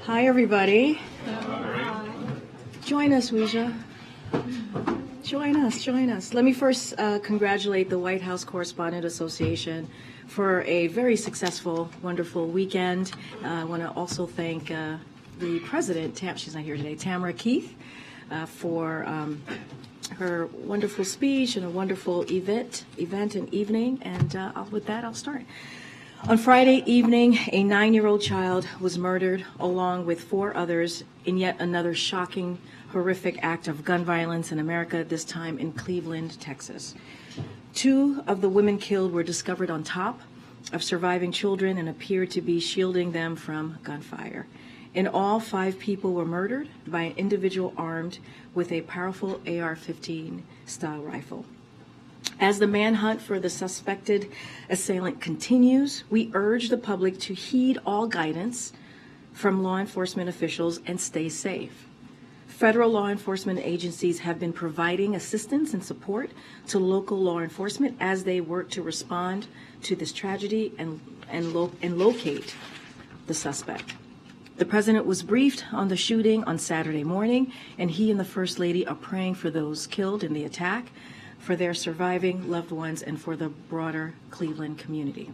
Hi, everybody. Join us, Ouija. Join us. Let me first congratulate the White House Correspondent Association for a very successful, wonderful weekend. I want to also thank the president, she's not here today, Tamara Keith, for her wonderful speech and a wonderful event and evening. And with that, I'll start. On Friday evening, a 9-year-old child was murdered along with 4 others in yet another shocking, horrific act of gun violence in America, this time in Cleveland, Texas. 2 of the women killed were discovered on top of surviving children and appeared to be shielding them from gunfire. In all, 5 people were murdered by an individual armed with a powerful AR-15 style rifle. As the manhunt for the suspected assailant continues, we urge the public to heed all guidance from law enforcement officials and stay safe. Federal law enforcement agencies have been providing assistance and support to local law enforcement as they work to respond to this tragedy and locate the suspect. The president was briefed on the shooting on Saturday morning, and he and the First Lady are praying for those killed in the attack, for their surviving loved ones, and for the broader Cleveland community.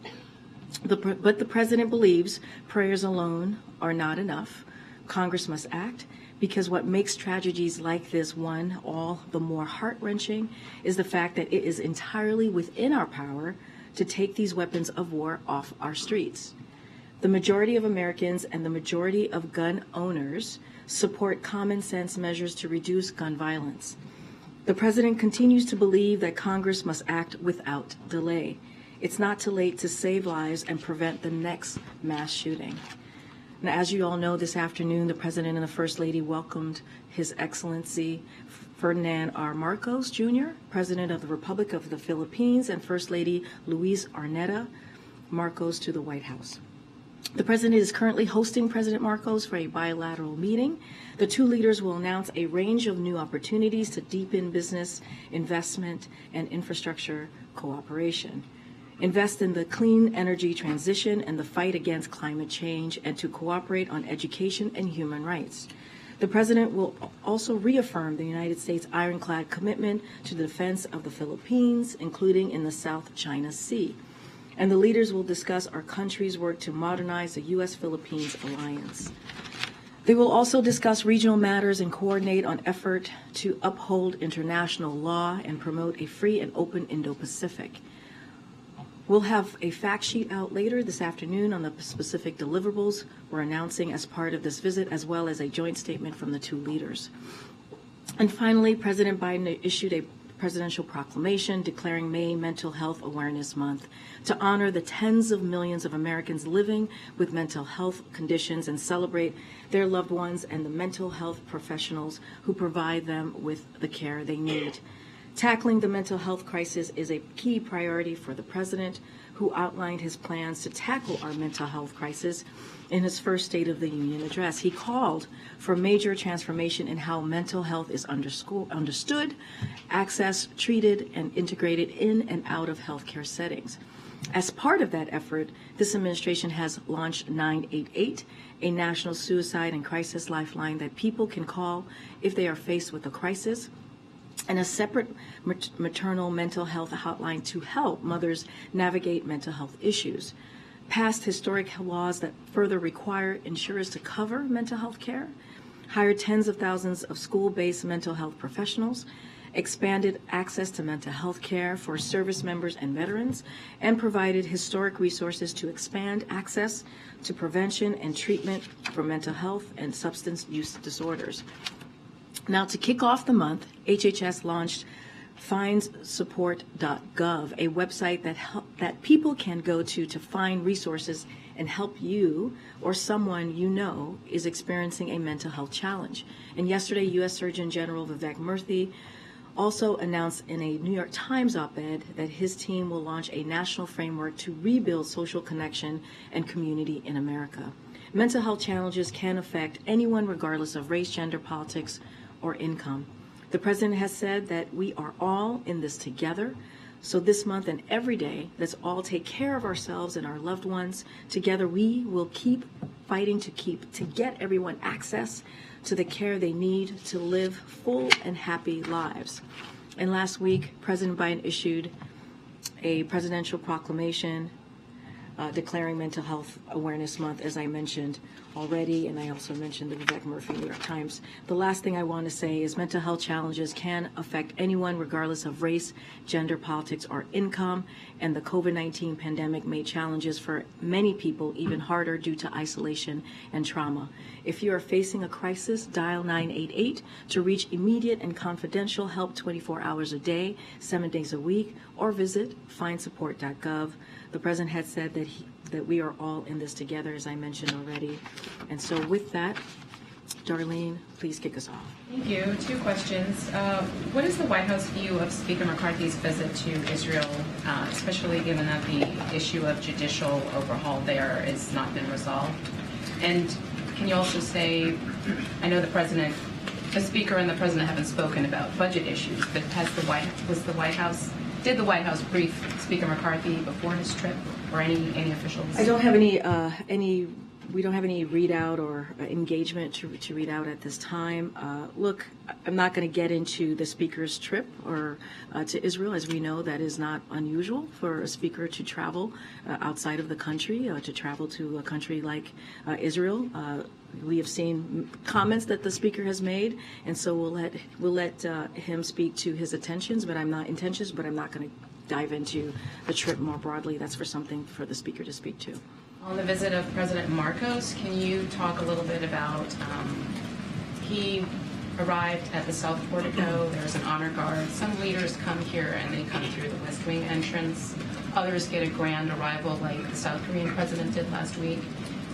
But the president believes prayers alone are not enough. Congress must act, because what makes tragedies like this one all the more heart-wrenching is the fact that it is entirely within our power to take these weapons of war off our streets. The majority of Americans and the majority of gun owners support common sense measures to reduce gun violence. The president continues to believe that Congress must act without delay. It's not too late to save lives and prevent the next mass shooting. Now, as you all know, this afternoon, the president and the First Lady welcomed His Excellency Ferdinand R. Marcos, Jr., President of the Republic of the Philippines, and First Lady Luis Arnetta Marcos to the White House. The president is currently hosting President Marcos for a bilateral meeting. The 2 leaders will announce a range of new opportunities to deepen business, investment, and infrastructure cooperation, invest in the clean energy transition and the fight against climate change, and to cooperate on education and human rights. The president will also reaffirm the United States' ironclad commitment to the defense of the Philippines, including in the South China Sea. And the leaders will discuss our country's work to modernize the U.S.-Philippines alliance. They will also discuss regional matters and coordinate on effort to uphold international law and promote a free and open Indo-Pacific. We'll have a fact sheet out later this afternoon on the specific deliverables we're announcing as part of this visit, as well as a joint statement from the 2 leaders. And finally, President Biden issued a presidential proclamation declaring May Mental Health Awareness Month to honor the tens of millions of Americans living with mental health conditions and celebrate their loved ones and the mental health professionals who provide them with the care they need. Tackling the mental health crisis is a key priority for the president, who outlined his plans to tackle our mental health crisis in his first State of the Union address. He called for major transformation in how mental health is understood, accessed, treated, and integrated in and out of healthcare settings. As part of that effort, this administration has launched 988, a national suicide and crisis lifeline that people can call if they are faced with a crisis, and a separate maternal mental health hotline to help mothers navigate mental health issues. Passed historic laws that further require insurers to cover mental health care, hired tens of thousands of school-based mental health professionals, expanded access to mental health care for service members and veterans, and provided historic resources to expand access to prevention and treatment for mental health and substance use disorders. Now, to kick off the month, HHS launched findsupport.gov, a website that people can go to find resources and help you or someone you know is experiencing a mental health challenge. And yesterday, U.S. Surgeon General Vivek Murthy also announced in a New York Times op-ed that his team will launch a national framework to rebuild social connection and community in America. Mental health challenges can affect anyone regardless of race, gender, politics, or income. The president has said that we are all in this together. So this month and every day, let's all take care of ourselves and our loved ones. Together we will keep fighting to get everyone access to the care they need to live full and happy lives. And last week, President Biden issued a presidential proclamation declaring Mental Health Awareness Month, as I mentioned already, and I also mentioned the Vivek Murphy New York Times. The last thing I want to say is mental health challenges can affect anyone regardless of race, gender, politics, or income, and the COVID-19 pandemic made challenges for many people even harder due to isolation and trauma. If you are facing a crisis, dial 988 to reach immediate and confidential help 24 hours a day, 7 days a week, or visit findsupport.gov. The president had said that we are all in this together, as I mentioned already. And so with that, Darlene, please kick us off. Thank you. 2 questions. What is the White House view of Speaker McCarthy's visit to Israel, especially given that the issue of judicial overhaul there has not been resolved? And can you also say, I know the Speaker and the President haven't spoken about budget issues, but did the White House brief Speaker McCarthy before his trip, or any officials? I don't have we don't have any readout or engagement to read out at this time. Look, I'm not going to get into the Speaker's trip or to Israel. As we know, that is not unusual for a Speaker to travel outside of the country, to travel to a country like Israel. We have seen comments that the Speaker has made, and so we'll let him speak to his intentions. But I'm not going to dive into the trip more broadly. That's something for the Speaker to speak to. On the visit of President Marcos, can you talk a little bit about, he arrived at the South Portico, there's an honor guard. Some leaders come here and they come through the West Wing entrance. Others get a grand arrival like the South Korean president did last week.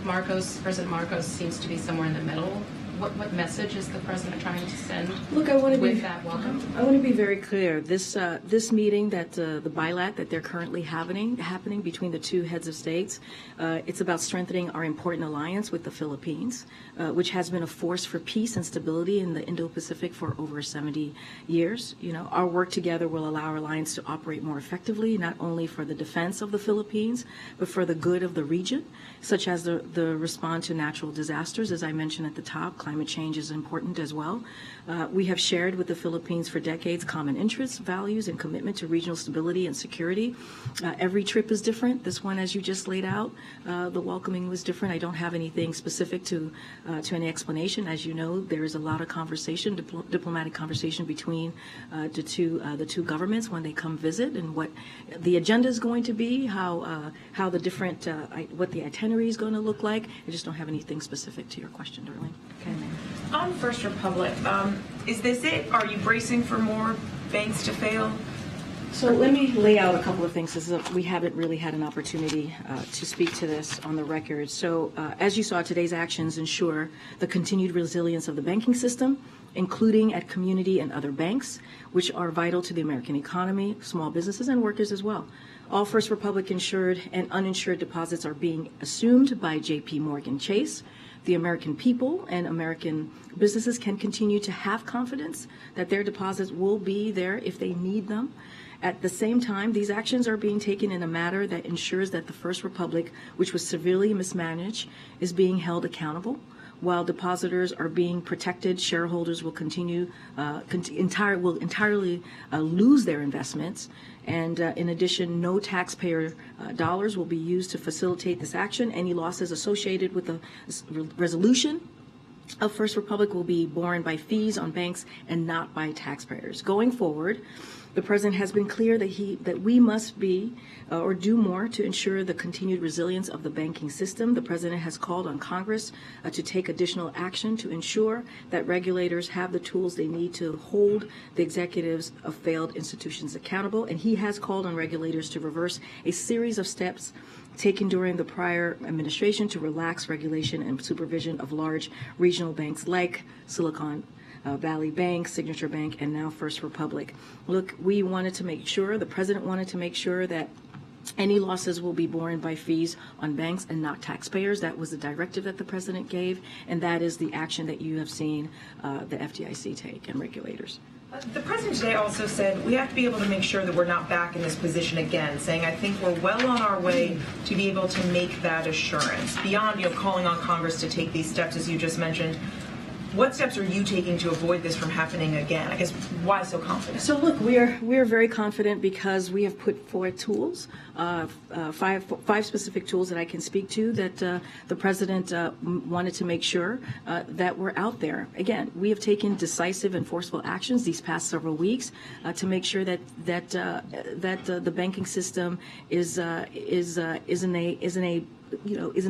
President Marcos seems to be somewhere in the middle. What message is the president trying to send? Look, I want to that welcome? I want to be very clear. This meeting that the bilat that they're currently happening between the 2 heads of states, it's about strengthening our important alliance with the Philippines, which has been a force for peace and stability in the Indo-Pacific for over 70 years. Our work together will allow our alliance to operate more effectively, not only for the defense of the Philippines, but for the good of the region, such as the response to natural disasters, as I mentioned at the top. Climate change is important as well. We have shared with the Philippines for decades common interests, values, and commitment to regional stability and security. Every trip is different. This one, as you just laid out, the welcoming was different. I don't have anything specific to any explanation. As you know, there is a lot of conversation, diplomatic conversation between the two governments when they come visit, and what the agenda is going to be, how the different what the itinerary is going to look like. I just don't have anything specific to your question, Darlene. Okay. On First Republic, is this it? Are you bracing for more banks to fail? So let me lay out a couple of things. We haven't really had an opportunity to speak to this on the record. So as you saw, today's actions ensure the continued resilience of the banking system, including at community and other banks, which are vital to the American economy, small businesses, and workers as well. All First Republic insured and uninsured deposits are being assumed by J.P. Morgan Chase. The American people and American businesses can continue to have confidence that their deposits will be there if they need them. At the same time, these actions are being taken in a manner that ensures that the First Republic, which was severely mismanaged, is being held accountable. While depositors are being protected, shareholders will entirely lose their investments. And in addition, no taxpayer dollars will be used to facilitate this action. Any losses associated with the resolution of First Republic will be borne by fees on banks and not by taxpayers. Going forward, the president has been clear that we must be or do more to ensure the continued resilience of the banking system. The president has called on Congress to take additional action to ensure that regulators have the tools they need to hold the executives of failed institutions accountable. And he has called on regulators to reverse a series of steps taken during the prior administration to relax regulation and supervision of large regional banks like Silicon Valley Bank, Signature Bank, and now First Republic. Look, we wanted to make sure, the president wanted to make sure that any losses will be borne by fees on banks and not taxpayers. That was the directive that the president gave, and that is the action that you have seen the FDIC take and regulators. The president today also said we have to be able to make sure that we're not back in this position again, saying I think we're well on our way to be able to make that assurance. Beyond calling on Congress to take these steps, as you just mentioned, what steps are you taking to avoid this from happening again? I guess why so confident? So look, we are very confident because we have put forward tools, five specific tools that I can speak to that the president wanted to make sure that were out there. Again, we have taken decisive and forceful actions these past several weeks to make sure that the banking system is in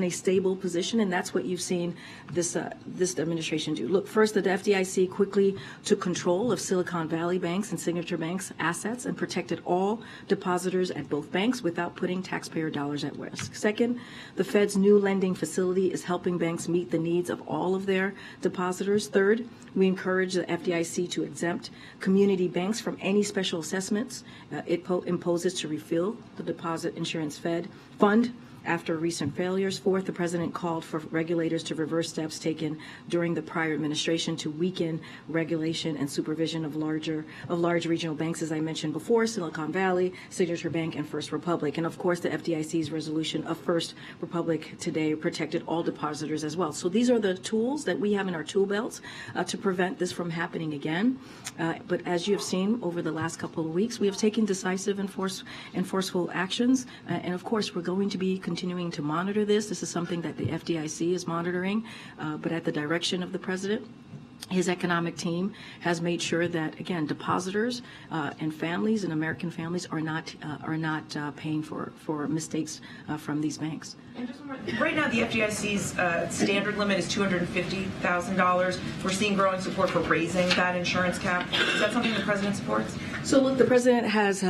a stable position, and that's what you've seen this administration do. Look, first, the FDIC quickly took control of Silicon Valley Bank's and Signature Bank's assets and protected all depositors at both banks without putting taxpayer dollars at risk. Second, the Fed's new lending facility is helping banks meet the needs of all of their depositors. Third, we encourage the FDIC to exempt community banks from any special assessments it imposes to refill the Deposit Insurance Fund after recent failures. Fourth, the president called for regulators to reverse steps taken during the prior administration to weaken regulation and supervision of large regional banks, as I mentioned before, Silicon Valley, Signature Bank, and First Republic. And of course, the FDIC's resolution of First Republic today protected all depositors as well. So these are the tools that we have in our tool belts to prevent this from happening again. But as you have seen over the last couple of weeks, we have taken decisive and forceful actions. And of course, we're going to be continuing to monitor this. This is something that the FDIC is monitoring, but at the direction of the president. His economic team has made sure that, again, depositors and families and American families are not paying for mistakes from these banks. And just one more, right now, the FDIC's standard limit is $250,000. We're seeing growing support for raising that insurance cap. Is that something the president supports? So look, the president has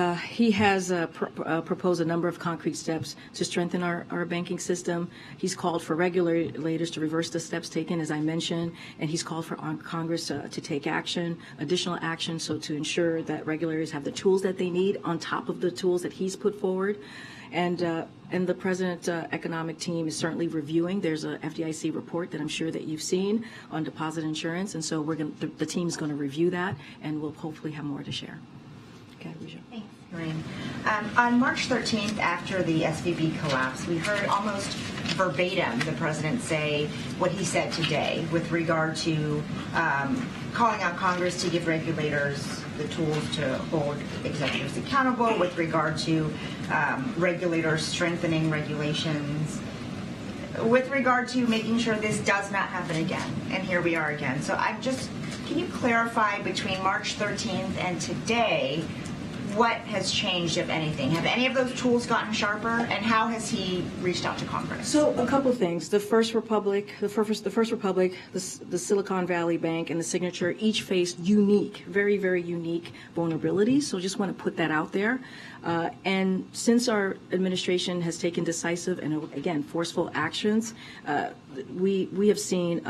proposed a number of concrete steps to strengthen our banking system. He's called for regulators to reverse the steps taken, as I mentioned, and he's called for Congress to take additional action, so to ensure that regulators have the tools that they need on top of the tools that he's put forward. And the president's economic team is certainly reviewing. There's a FDIC report that I'm sure that you've seen on deposit insurance, and so the team's going to review that, and we'll hopefully have more to share. Okay, Risha. Thanks, Karine. On March 13th, after the SVB collapse, we heard almost verbatim the president say what he said today with regard to calling out Congress to give regulators the tools to hold executives accountable, with regard to regulators strengthening regulations, with regard to making sure this does not happen again. And here we are again. So can you clarify between March 13th and today what has changed, if anything? Have any of those tools gotten sharper, and how has he reached out to Congress? So a couple of things. The First Republic, the Silicon Valley Bank, and the Signature each faced unique, very, very unique vulnerabilities. So just want to put that out there. And since our administration has taken decisive and, again, forceful actions, we have seen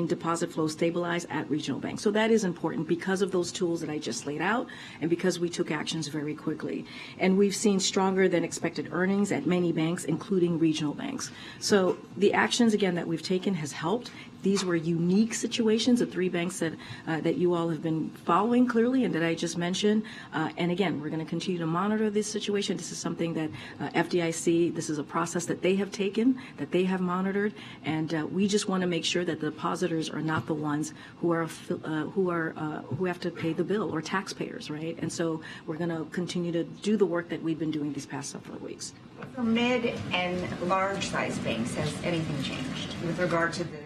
deposit flow stabilize at regional banks. So that is important because of those tools that I just laid out, and because we took actions very quickly. And we've seen stronger than expected earnings at many banks, including regional banks. So the actions, again, that we've taken has helped. These were unique situations, the three banks that you all have been following clearly and that I just mentioned. And again, we're going to continue to monitor this situation. This is something that FDIC, this is a process that they have taken, that they have monitored, and we just want to make sure that the depositors are not the ones who have to pay the bill, or taxpayers, right? And so we're going to continue to do the work that we've been doing these past several weeks. For mid and large size banks, has anything changed with regard to the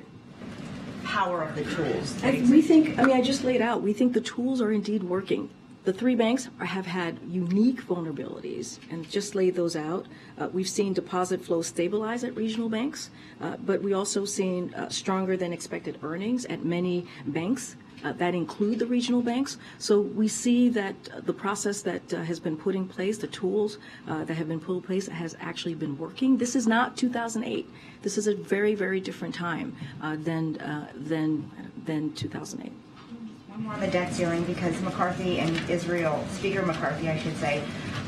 power of the tools? I just laid out, we think the tools are indeed working. The three banks have had unique vulnerabilities and just laid those out. We've seen deposit flow stabilize at regional banks, but we also seen stronger than expected earnings at many banks that include the regional banks. So we see that the process that has been put in place, the tools that have been put in place, has actually been working. This is not 2008. This is a very, very different time than 2008. One more on the debt ceiling, because Speaker McCarthy, I should say,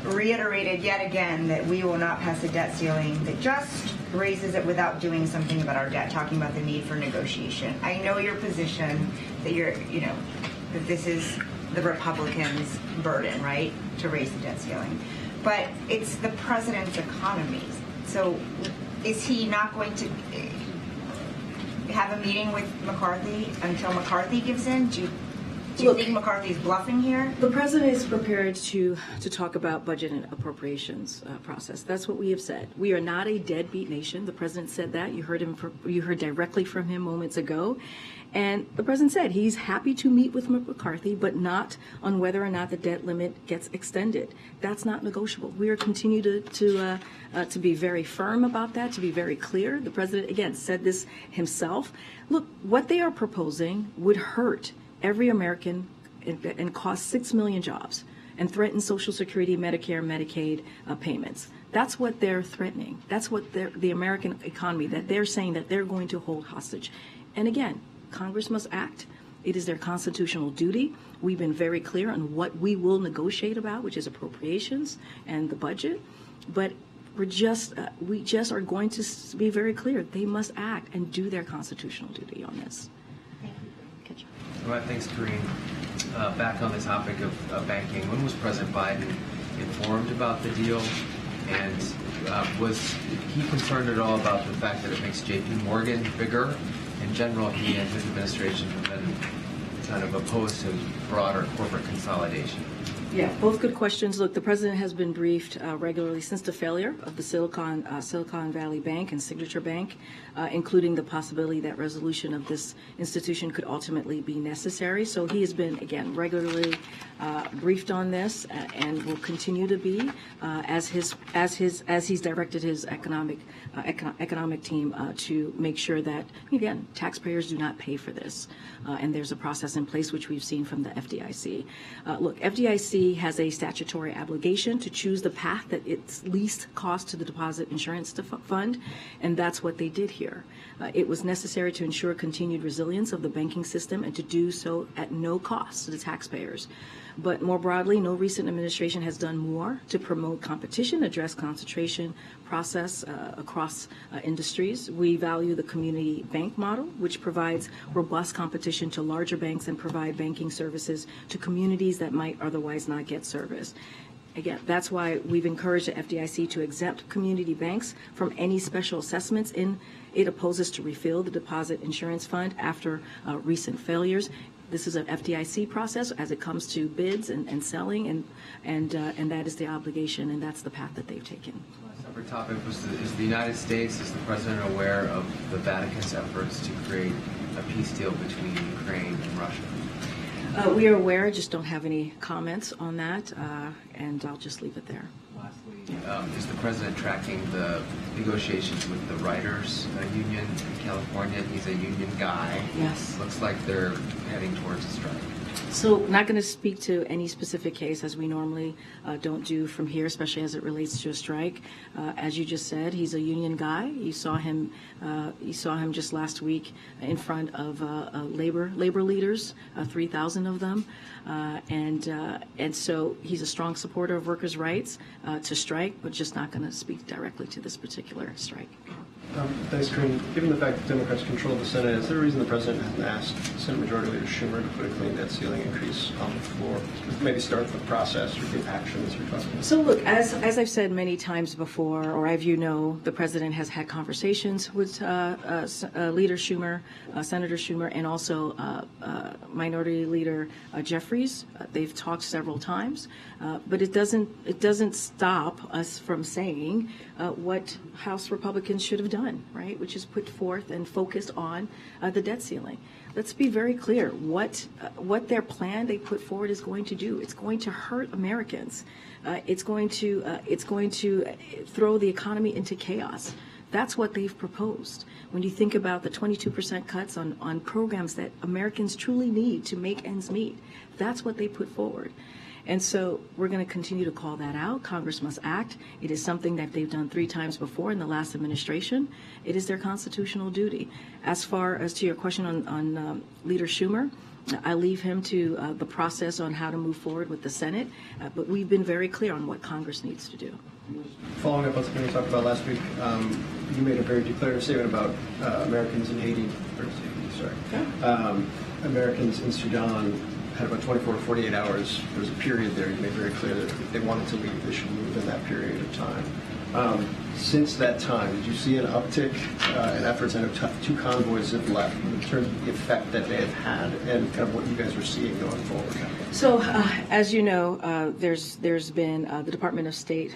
reiterated yet again that we will not pass a debt ceiling that just raises it without doing something about our debt, talking about the need for negotiation. I know your position, that that this is the Republicans' burden, right, to raise the debt ceiling. But it's the president's economy. So is he not going to have a meeting with McCarthy until McCarthy gives in? Do you think McCarthy's bluffing here? The president is prepared to talk about budget and appropriations process. That's what we have said. We are not a deadbeat nation. The president said that. You heard directly from him moments ago. And the president said he's happy to meet with McCarthy, but not on whether or not the debt limit gets extended. That's not negotiable. We are continue to be very firm about that, to be very clear. The president, again, said this himself. Look, what they are proposing would hurt every American and cost 6 million jobs and threaten Social Security, Medicare, Medicaid payments. That's what they're threatening. That's what the American economy, that they're saying that they're going to hold hostage. And again, Congress must act. It is their constitutional duty. We've been very clear on what we will negotiate about, which is appropriations and the budget. But we just are going to be very clear. They must act and do their constitutional duty on this. All right, thanks, Karine. Back on the topic of banking, when was President Biden informed about the deal? And was he concerned at all about the fact that it makes J.P. Morgan bigger? In general, he and his administration have been kind of opposed to broader corporate consolidation. Yeah, both good questions. Look, the president has been briefed regularly since the failure of the Silicon Valley Bank and Signature Bank, including the possibility that resolution of this institution could ultimately be necessary. So he has been, again, regularly briefed on this and will continue to be as he's directed his economic team to make sure that, again, taxpayers do not pay for this. And there's a process in place which we've seen from the FDIC. Look, FDIC has a statutory obligation to choose the path that it's least cost to the deposit insurance fund, and that's what they did here. It was necessary to ensure continued resilience of the banking system and to do so at no cost to the taxpayers. But more broadly, no recent administration has done more to promote competition, address concentration process across industries. We value the community bank model, which provides robust competition to larger banks and provide banking services to communities that might otherwise not get service. Again, that's why we've encouraged the FDIC to exempt community banks from any special assessments. It opposes to refill the deposit insurance fund after recent failures. This is an FDIC process as it comes to bids and selling, and that is the obligation, and that's the path that they've taken. Separate topic is the United States, is the president aware of the Vatican's efforts to create a peace deal between Ukraine and Russia? We are aware, just don't have any comments on that, and I'll just leave it there. Lastly, is the president tracking the negotiations with the writers union in California? He's a union guy. Yes. Looks like they're heading towards a strike. So not going to speak to any specific case, as we normally don't do from here, especially as it relates to a strike. As you just said, he's a union guy. You saw him just last week in front of labor leaders, 3,000 of them, and so he's a strong supporter of workers' rights to strike, but just not going to speak directly to this particular strike. Thanks, Karine. Given the fact that Democrats control the Senate, is there a reason the president hasn't asked Senate Majority Leader Schumer to put a clean debt ceiling increase on the floor? Maybe start the process or give action as you're talking about? So look, as I've said many times before, or as you know, the president has had conversations with Leader Schumer, Senator Schumer, and also Minority Leader Jeffries. They've talked several times, but it doesn't stop us from saying what House Republicans should have done, right? Which is put forth and focused on the debt ceiling. Let's be very clear. What their plan they put forward is going to do. It's going to hurt Americans. It's going to throw the economy into chaos. That's what they've proposed. When you think about the 22% cuts on programs that Americans truly need to make ends meet, that's what they put forward. And so we're going to continue to call that out. Congress must act. It is something that they've done 3 times before in the last administration. It is their constitutional duty. As far as to your question on Leader Schumer, I leave him to the process on how to move forward with the Senate, but we've been very clear on what Congress needs to do. Following up on something we talked about last week, you made a very declarative statement about Americans in Haiti, Americans in Sudan had about 24 to 48 hours. There was a period there. You made very clear that if they wanted to leave, they should move in that period of time. Since that time, did you see an uptick in efforts? I know two convoys have left in terms of the effect that they have had and kind of what you guys are seeing going forward. So, as you know, there's been the Department of State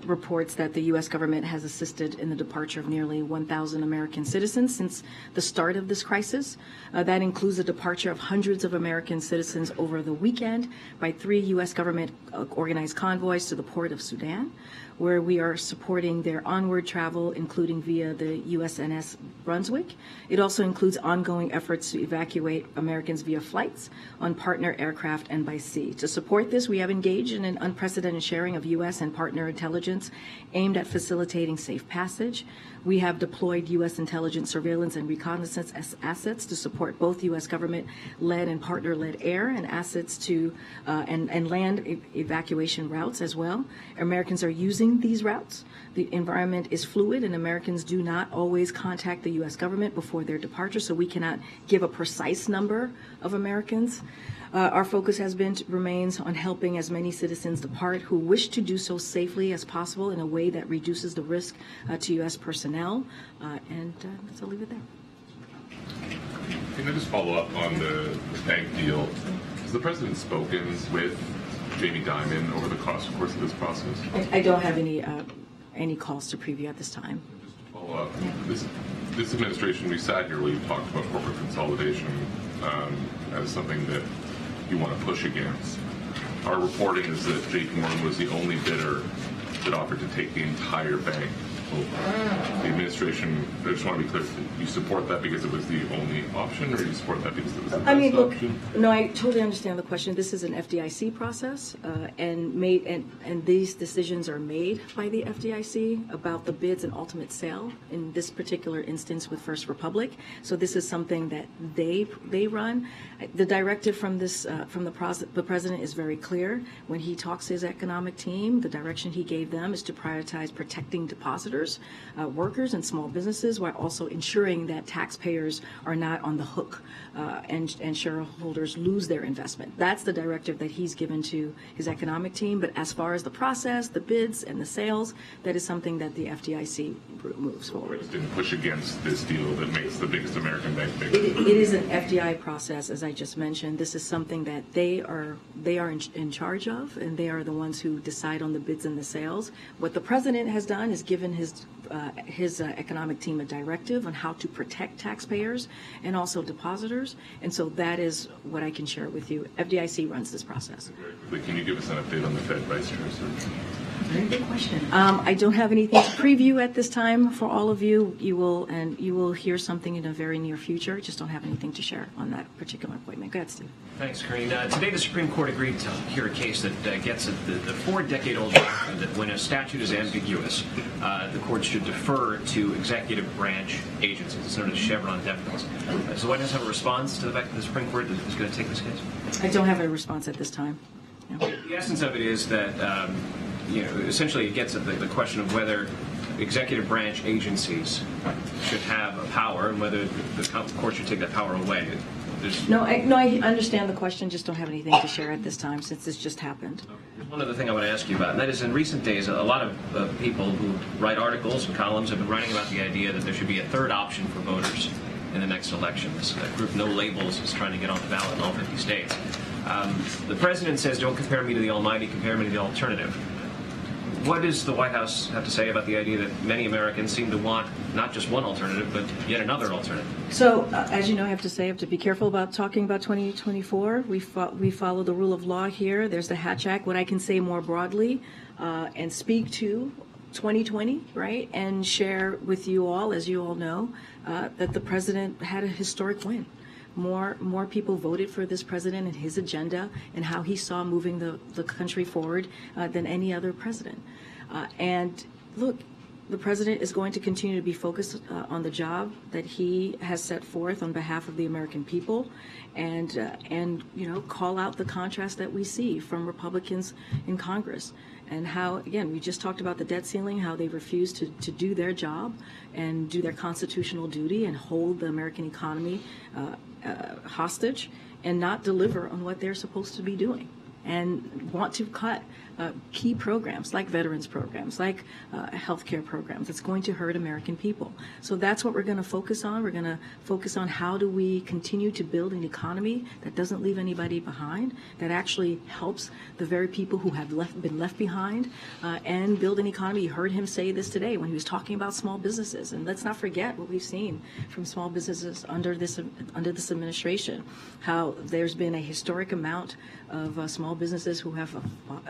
reports that the U.S. government has assisted in the departure of nearly 1,000 American citizens since the start of this crisis. That includes the departure of hundreds of American citizens over the weekend by 3 U.S. government organized convoys to the port of Sudan, where we are supporting their onward travel, including via the USNS Brunswick. It also includes ongoing efforts to evacuate Americans via flights on partner aircraft and by sea. To support this, we have engaged in an unprecedented sharing of U.S. and partner intelligence aimed at facilitating safe passage. We have deployed U.S. intelligence surveillance and reconnaissance assets to support both U.S. government-led and partner-led air and assets to and land evacuation routes as well. Americans are using these routes. The environment is fluid, and Americans do not always contact the U.S. government before their departure, so we cannot give a precise number of Americans. Our focus remains on helping as many citizens depart who wish to do so safely as possible in a way that reduces the risk to U.S. personnel. And so I'll leave it there. Can I just follow up on the bank deal? Has the president spoken with Jamie Dimon over the course of this process? I don't have any calls to preview at this time. Just to follow up, this administration, we sat here, we've talked about corporate consolidation as something that you want to push against. Our reporting is that JP Morgan was the only bidder that offered to take the entire bank over. The administration, I just want to be clear, you support that because it was the only option, or you support that because it was the best option? No, I totally understand the question. This is an FDIC process, and these decisions are made by the FDIC about the bids and ultimate sale. In this particular instance, with First Republic, so this is something that they run. The directive from the president is very clear. When he talks to his economic team, the direction he gave them is to prioritize protecting depositors, workers, and small businesses, while also ensuring that taxpayers are not on the hook and shareholders lose their investment. That's the directive that he's given to his economic team. But as far as the process, the bids, and the sales, that is something that the FDIC moves forward. Didn't push against this deal that makes the biggest American bank bigger. It is an FDI process, as I just mentioned. This is something that they are in charge of, and they are the ones who decide on the bids and the sales. What the president has done is given his economic team a directive on how to protect taxpayers and also depositors, and so that is what I can share with you. FDIC runs this process. Very quickly, can you give us an update on the Fed Vice Chair search? Very good question. I don't have anything to preview at this time for all of you. You will hear something in the very near future. Just don't have anything to share on that particular appointment. Go ahead, Steve. Thanks, Karine. Today, the Supreme Court agreed to hear a case that gets at the 4-decade-old doctrine that when a statute is ambiguous, the court should defer to executive branch agencies. It's known as Chevron deference. Does the White House have a response to the fact that the Supreme Court is going to take this case? I don't have a response at this time. No. The essence of it is that essentially it gets at the question of whether executive branch agencies should have a power and whether the court should take that power away. No, I understand the question, just don't have anything to share at this time since this just happened. One other thing I want to ask you about, and that is in recent days, a lot of people who write articles and columns have been writing about the idea that there should be a third option for voters in the next elections. That group No Labels is trying to get on the ballot in all 50 states. The president says, don't compare me to the almighty, compare me to the alternative. What does the White House have to say about the idea that many Americans seem to want not just one alternative, but yet another alternative? So, as you know, I have to be careful about talking about 2024. We follow the rule of law here. There's the Hatch Act. What I can say more broadly and speak to 2020, right, and share with you all, as you all know, that the president had a historic win. More people voted for this president and his agenda and how he saw moving the country forward than any other president. And look, the president is going to continue to be focused on the job that he has set forth on behalf of the American people, and call out the contrast that we see from Republicans in Congress. And how, again, we just talked about the debt ceiling, how they refuse to do their job and do their constitutional duty and hold the American economy hostage and not deliver on what they're supposed to be doing, and want to cut key programs like veterans programs, like healthcare programs. It's going to hurt American people. So that's what we're going to focus on. We're going to focus on how do we continue to build an economy that doesn't leave anybody behind, that actually helps the very people who have been left behind, and build an economy. You heard him say this today when he was talking about small businesses. And let's not forget what we've seen from small businesses under this administration, how there's been a historic amount of small businesses who have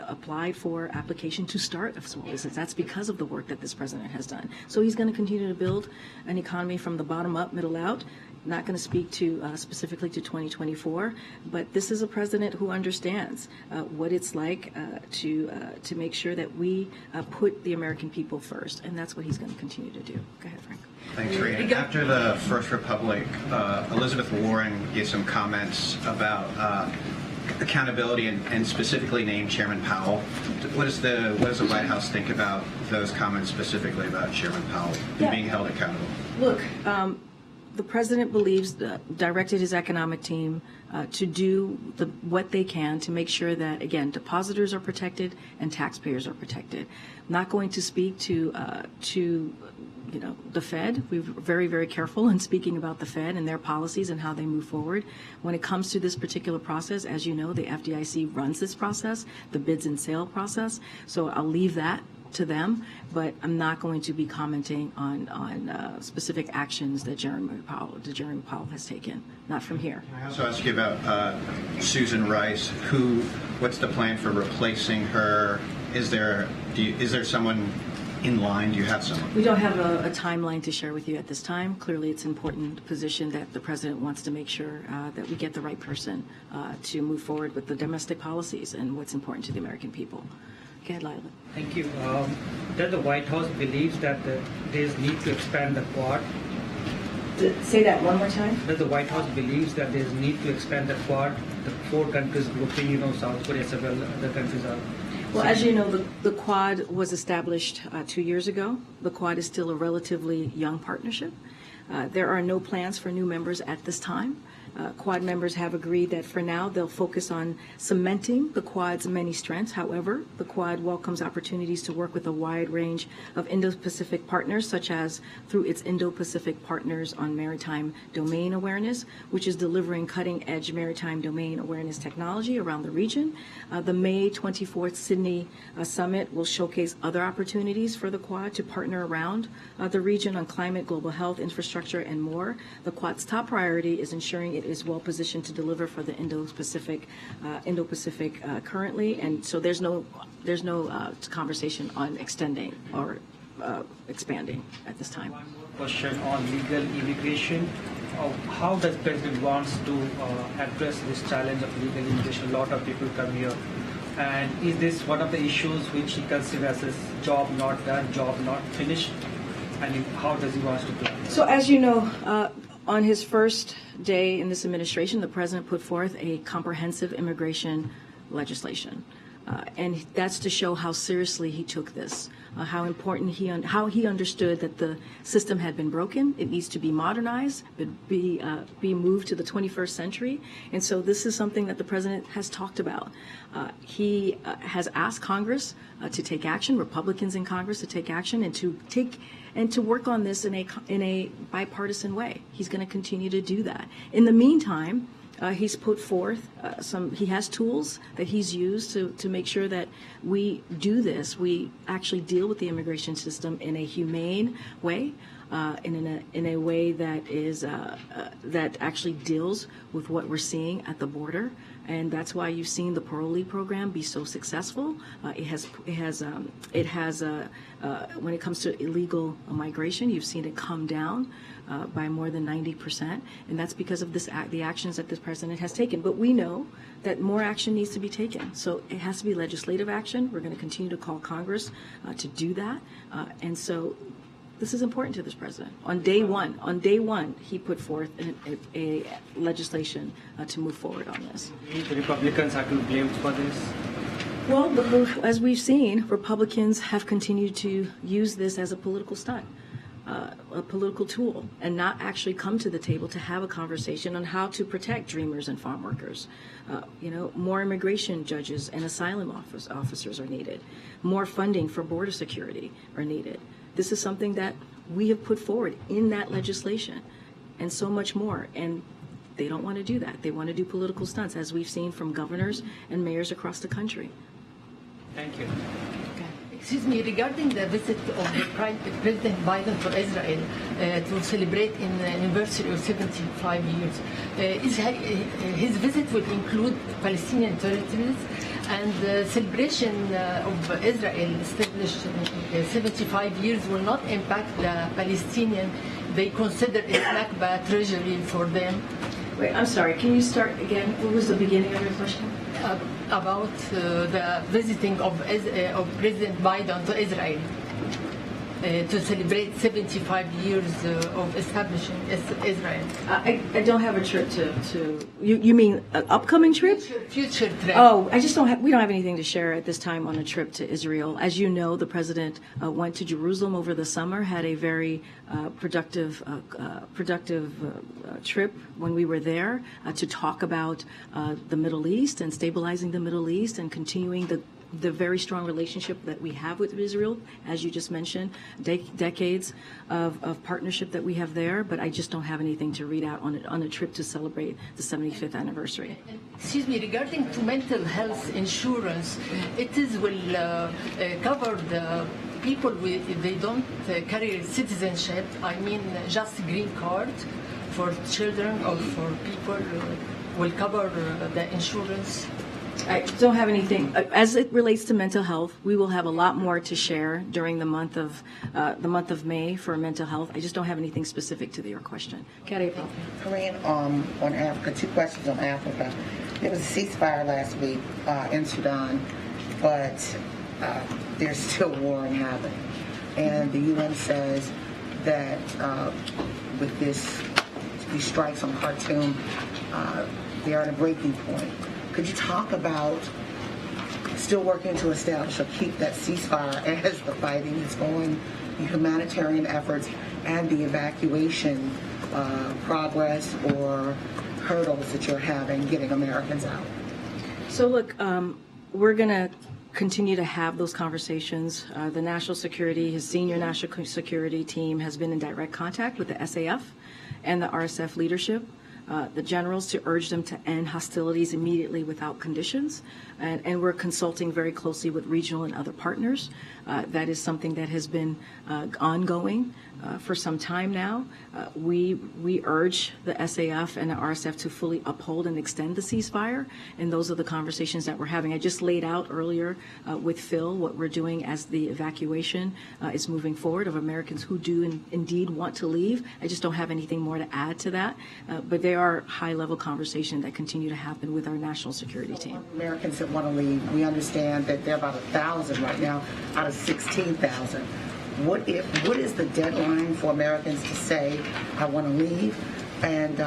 applied for application to start a small business. That's because of the work that this president has done. So he's going to continue to build an economy from the bottom up, middle out. Not going to speak to specifically to 2024, but this is a president who understands what it's like to make sure that we put the American people first, and that's what he's going to continue to do. Go ahead, Frank. Thanks, Karine. After the First Republic, Elizabeth Warren gave some comments about accountability and specifically named Chairman Powell. What does the White House think about those comments specifically about Chairman Powell being held accountable? Look, the president believes, directed his economic team to do what they can to make sure that, again, depositors are protected and taxpayers are protected. I'm not going to speak to the Fed. We're very, very careful in speaking about the Fed and their policies and how they move forward. When it comes to this particular process, as you know, the FDIC runs this process, the bids and sale process. So I'll leave that to them, but I'm not going to be commenting on specific actions that Jeremy Powell has taken. Not from here. Can I also ask you about Susan Rice? What's the plan for replacing her? Is there someone in line? Do you have someone? We don't have a timeline to share with you at this time. Clearly, it's an important position that the president wants to make sure that we get the right person to move forward with the domestic policies and what's important to the American people. Go ahead, Lila. Thank you. Does the White House believes that there is need to expand the Quad? Say that one more time. Does the White House believes that there is need to expand the Quad? The 4 countries grouping, South Korea, several other countries are. Well, as you know, the Quad was established 2 years ago. The Quad is still a relatively young partnership. There are no plans for new members at this time. Quad members have agreed that for now they'll focus on cementing the Quad's many strengths. However, the Quad welcomes opportunities to work with a wide range of Indo-Pacific partners, such as through its Indo-Pacific Partners on Maritime Domain Awareness, which is delivering cutting-edge maritime domain awareness technology around the region. The May 24th Sydney Summit will showcase other opportunities for the Quad to partner around the region on climate, global health, infrastructure, and more. The Quad's top priority is ensuring it is well positioned to deliver for the Indo-Pacific currently, and so there's no conversation on extending or expanding at this time. One more question on legal immigration. How does President wants to address this challenge of legal immigration? A lot of people come here, and is this one of the issues which he considers as job not done, job not finished? And how does he want to do it? So, as you know, on his first day in this administration, the president put forth a comprehensive immigration legislation. And that's to show how seriously he took this, how important how he understood that the system had been broken. It needs to be modernized, be moved to the 21st century. And so this is something that the president has talked about. He has asked Congress to take action, Republicans in Congress to take action, and to work on this in a bipartisan way. He's going to continue to do that. In the meantime, he's put forth he has tools that he's used to make sure that we do this. We actually deal with the immigration system in a humane way, in a way that is that actually deals with what we're seeing at the border. And that's why you've seen the parolee program be so successful. It has when it comes to illegal migration, you've seen it come down by more than 90%, and that's because of the actions that this president has taken. But we know that more action needs to be taken. So it has to be legislative action. We're going to continue to call Congress to do that, and so. This is important to this president. On day one, he put forth a legislation to move forward on this. The Republicans are to be blamed for this? Well, as we've seen, Republicans have continued to use this as a political stunt. a political tool and not actually come to the table to have a conversation on how to protect dreamers and farm workers. More immigration judges and asylum officers are needed. More funding for border security are needed. This is something that we have put forward in that legislation, and so much more. And they don't want to do that. They want to do political stunts, as we've seen from governors and mayors across the country. Thank you. Excuse me, regarding the visit of President Biden to Israel to celebrate in the anniversary of 75 years, his visit will include Palestinian territories, and the celebration of Israel established 75 years will not impact the Palestinian. They consider it Nakba treasury for them. Wait, I'm sorry, can you start again? What was the beginning of your question? About the visiting of President Biden to Israel to celebrate 75 years of establishing Israel. I don't have a trip to you mean an upcoming trip? Future trip. Oh, we don't have anything to share at this time on a trip to Israel. As you know, the president went to Jerusalem over the summer, had a very productive trip when we were there to talk about the Middle East and stabilizing the Middle East and continuing the very strong relationship that we have with Israel, as you just mentioned, decades of partnership that we have there. But I just don't have anything to read out on a trip to celebrate the 75th anniversary. Excuse me, regarding to mental health insurance, it will cover the people they don't carry citizenship. I mean, just green card for children or for people will cover the insurance. I don't have anything as it relates to mental health. We will have a lot more to share during the month of May for mental health. I just don't have anything specific to your question. Karine, on Africa, 2 questions on Africa. There was a ceasefire last week in Sudan, but there's still war in happening. And the UN says that with these strikes on Khartoum, they are at a breaking point. Could you talk about still working to establish or keep that ceasefire as the fighting is going, the humanitarian efforts, and the evacuation progress or hurdles that you're having getting Americans out? So look, we're going to continue to have those conversations. The national security, his senior national security team has been in direct contact with the SAF and the RSF leadership. The generals to urge them to end hostilities immediately without conditions. And we're consulting very closely with regional and other partners. That is something that has been ongoing for some time now. We urge the SAF and the RSF to fully uphold and extend the ceasefire, and those are the conversations that we're having. I just laid out earlier with Phil what we're doing as the evacuation is moving forward of Americans who do indeed want to leave. I just don't have anything more to add to that, but they are high-level conversations that continue to happen with our national security team. Americans that want to leave, we understand that there are about 1,000 right now out of 16,000. What is the deadline for Americans to say, I want to leave? And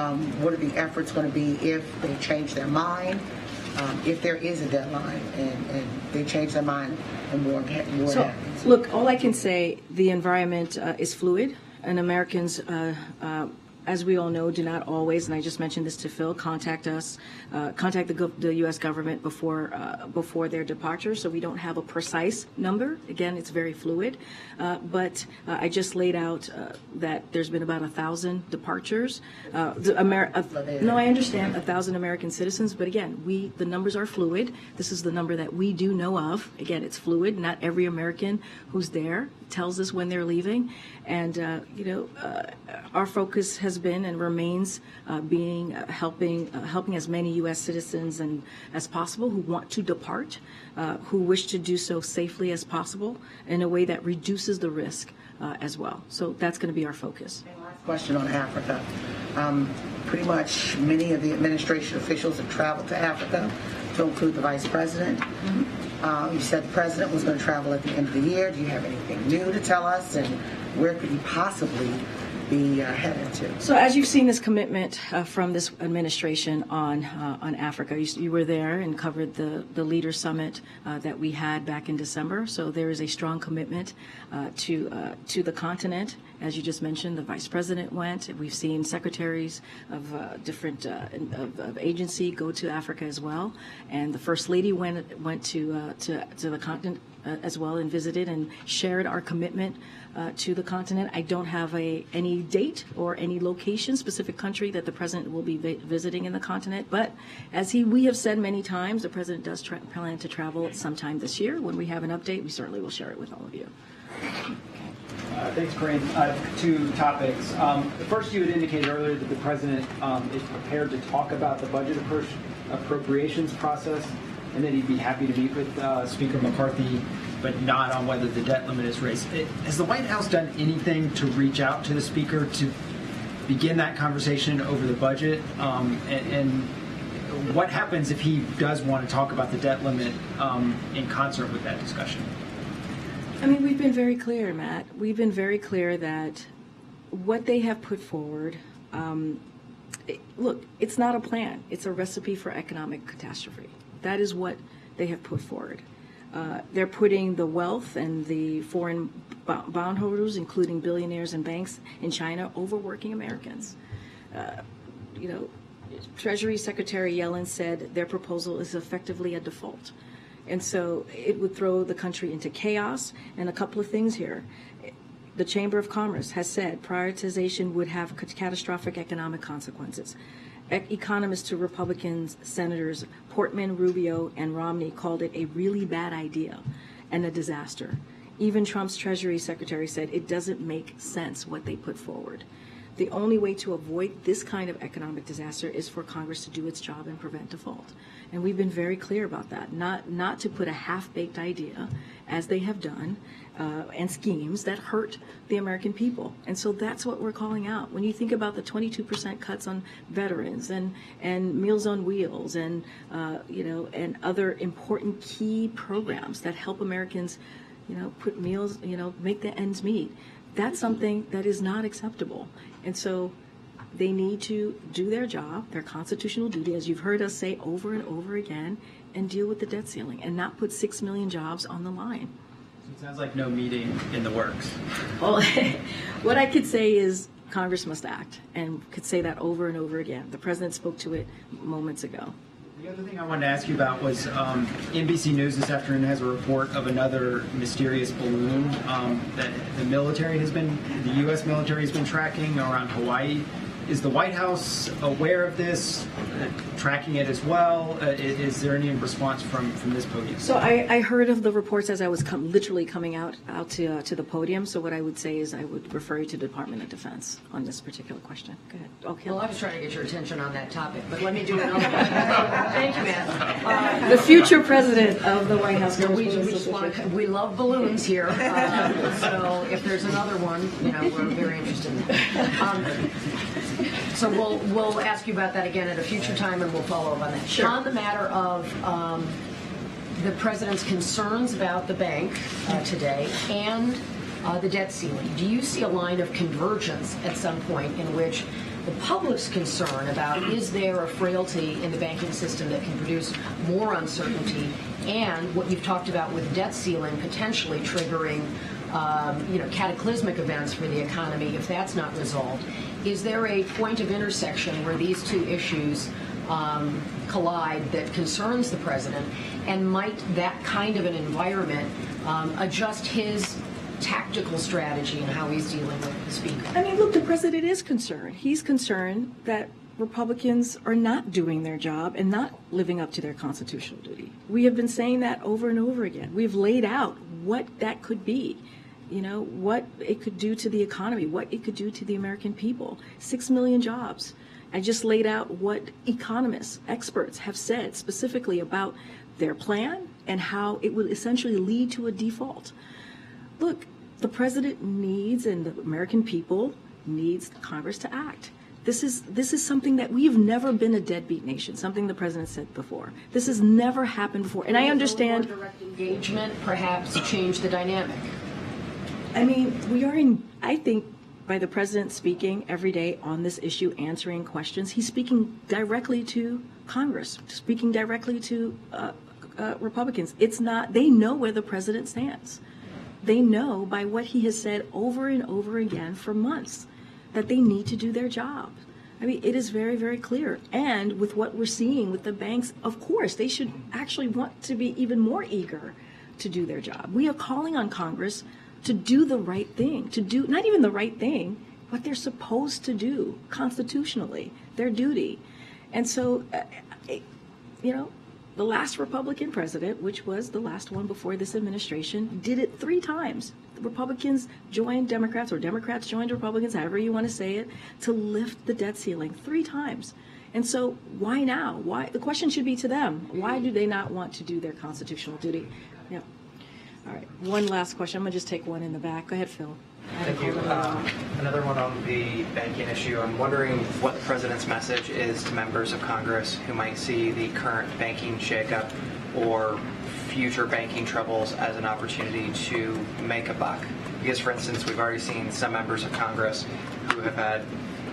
what are the efforts going to be if they change their mind, if there is a deadline and they change their mind and war happens? Look, all I can say, the environment is fluid, and Americans, as we all know, do not always, and I just mentioned this to Phil, contact the U.S. government before their departure, so we don't have a precise number. Again, it's very fluid, but I just laid out that there's been about 1,000 departures. No, I understand 1,000 American citizens, but again, the numbers are fluid. This is the number that we do know of. Again, it's fluid. Not every American who's there tells us when they're leaving, and our focus has been and remains helping as many U.S. citizens as possible who want to depart, who wish to do so safely as possible in a way that reduces the risk as well. So that's going to be our focus. And last question on Africa. Pretty much many of the administration officials have traveled to Africa, to include the vice president. Mm-hmm. You said the president was going to travel at the end of the year. Do you have anything new to tell us? And where could he possibly be headed to? So as you've seen this commitment from this administration on Africa, you were there and covered the Leader Summit that we had back in December. So there is a strong commitment to the continent. As you just mentioned, the Vice President went. We've seen secretaries of different of agency go to Africa as well, and the First Lady went to the continent as well and visited and shared our commitment to the continent. I don't have any date or any location, specific country that the President will be visiting in the continent, but as we have said many times, the President does plan to travel sometime this year. When we have an update, we certainly will share it with all of you. Thanks, Karine. Two topics. First, you had indicated earlier that the President is prepared to talk about the budget appropriations process, and that he'd be happy to meet with Speaker McCarthy, but not on whether the debt limit is raised. Has the White House done anything to reach out to the Speaker to begin that conversation over the budget? And what happens if he does want to talk about the debt limit in concert with that discussion? I mean, we've been very clear, Matt. We've been very clear that what they have put forward, look, it's not a plan. It's a recipe for economic catastrophe. That is what they have put forward. They're putting the wealth and the foreign bondholders, including billionaires and banks in China, over working Americans. Treasury Secretary Yellen said their proposal is effectively a default. And so it would throw the country into chaos. And a couple of things here. The Chamber of Commerce has said prioritization would have catastrophic economic consequences. Economists to Republicans, Senators Portman, Rubio, and Romney called it a really bad idea and a disaster. Even Trump's Treasury Secretary said it doesn't make sense what they put forward. The only way to avoid this kind of economic disaster is for Congress to do its job and prevent default. And we've been very clear about that, not to put a half-baked idea, as they have done, and schemes that hurt the American people. And so that's what we're calling out. When you think about the 22% cuts on veterans and Meals on Wheels and and other important key programs that help Americans, put meals, make the ends meet. That's something that is not acceptable. And so they need to do their job, their constitutional duty, as you've heard us say over and over again, and deal with the debt ceiling and not put 6 million jobs on the line. So it sounds like no meeting in the works. Well, what I could say is Congress must act, and could say that over and over again. The President spoke to it moments ago. The other thing I wanted to ask you about was NBC News this afternoon has a report of another mysterious balloon that the U.S. military has been tracking around Hawaii. Is the White House aware of this, tracking it as well? Is there any response from this podium? So I heard of the reports as I was literally coming out to the podium. So what I would say is I would refer you to the Department of Defense on this particular question. Go ahead. Okay. Well, I was trying to get your attention on that topic, but let me do another one. Thank you, Matt. The future president of the White House. We love balloons here. So if there's another one, we're very interested in that. So we'll ask you about that again at a future time, and we'll follow up on that. Sure. On the matter of the president's concerns about the bank today and the debt ceiling, do you see a line of convergence at some point in which the public's concern about is there a frailty in the banking system that can produce more uncertainty, and what you've talked about with debt ceiling potentially triggering cataclysmic events for the economy if that's not resolved? Is there a point of intersection where these two issues collide that concerns the president, and might that kind of an environment adjust his tactical strategy and how he's dealing with the speaker? I mean, look, the president is concerned. He's concerned that Republicans are not doing their job and not living up to their constitutional duty. We have been saying that over and over again. We've laid out what that could be. What it could do to the economy, what it could do to the American people. 6 million jobs. I just laid out what economists, experts have said specifically about their plan and how it will essentially lead to a default. Look, the president needs, and the American people needs Congress to act. This is something that we've never been a deadbeat nation, something the president said before. This has never happened before. And I understand direct engagement perhaps change the dynamic. I mean, I think by the president speaking every day on this issue, answering questions. He's speaking directly to Congress, speaking directly to Republicans. It's not, they know where the president stands. They know by what he has said over and over again for months that they need to do their job. I mean, it is very, very clear. And with what we're seeing with the banks, of course, they should actually want to be even more eager to do their job. We are calling on Congress to do the right thing, to do not even the right thing, what they're supposed to do constitutionally, their duty. And so, you know, the last Republican president, which was the last one before this administration, did it 3 times. The Republicans joined Democrats, or Democrats joined Republicans, however you want to say it, to lift the debt ceiling 3 times. And so why now? Why? The question should be to them. Why do they not want to do their constitutional duty? Yeah. All right. One last question. I'm going to just take one in the back. Go ahead, Phil. Thank you. Another one on the banking issue. I'm wondering what the president's message is to members of Congress who might see the current banking shakeup or future banking troubles as an opportunity to make a buck. Because, for instance, we've already seen some members of Congress who have had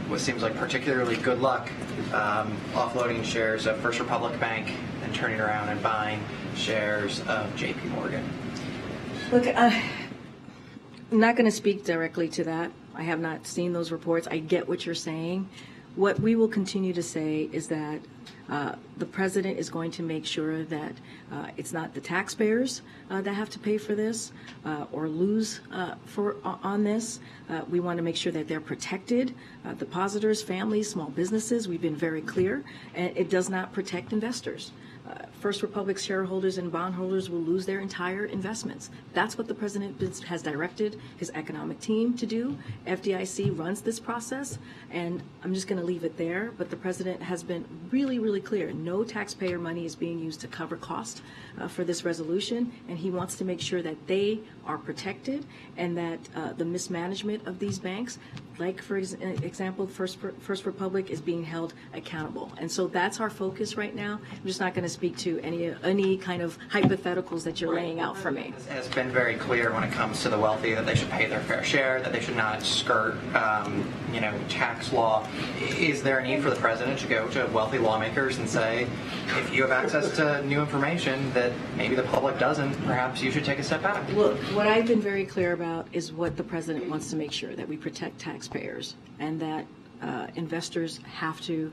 what seems like particularly good luck offloading shares of First Republic Bank and turning around and buying shares of J.P. Morgan. Look, I'm not going to speak directly to that. I have not seen those reports. I get what you're saying. What we will continue to say is that the president is going to make sure that it's not the taxpayers that have to pay for this or lose on this. We want to make sure that they're protected. Depositors, families, small businesses, we've been very clear. And it does not protect investors. First Republic shareholders and bondholders will lose their entire investments. That's what the president has directed his economic team to do. FDIC runs this process, and I'm just going to leave it there. But the president has been really, really clear. No taxpayer money is being used to cover cost for this resolution, and he wants to make sure that they are protected and that the mismanagement of these banks, like, for example, First Republic, is being held accountable. And so that's our focus right now. I'm just not going to speak to any kind of hypotheticals that you're laying out for me. It has been very clear when it comes to the wealthy that they should pay their fair share, that they should not skirt, tax law. Is there a need for the president to go to wealthy lawmakers and say, if you have access to new information that maybe the public doesn't, perhaps you should take a step back? Look, what I've been very clear about is what the president wants to make sure, that we protect taxpayers and that investors have to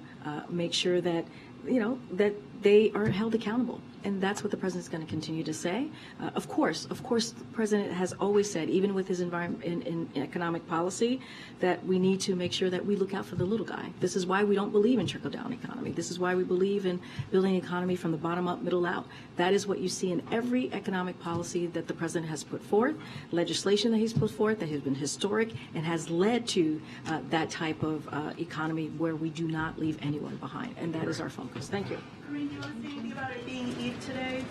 make sure that, that they are held accountable. And that's what the president's going to continue to say. Of course, the president has always said, even with his environment in economic policy, that we need to make sure that we look out for the little guy. This is why we don't believe in trickle-down economy. This is why we believe in building an economy from the bottom up, middle out. That is what you see in every economic policy that the president has put forth, legislation that he's put forth that has been historic and has led to that type of economy where we do not leave anyone behind. And that is our focus. Thank you. Karine, do you want to say anything about it being Eid today?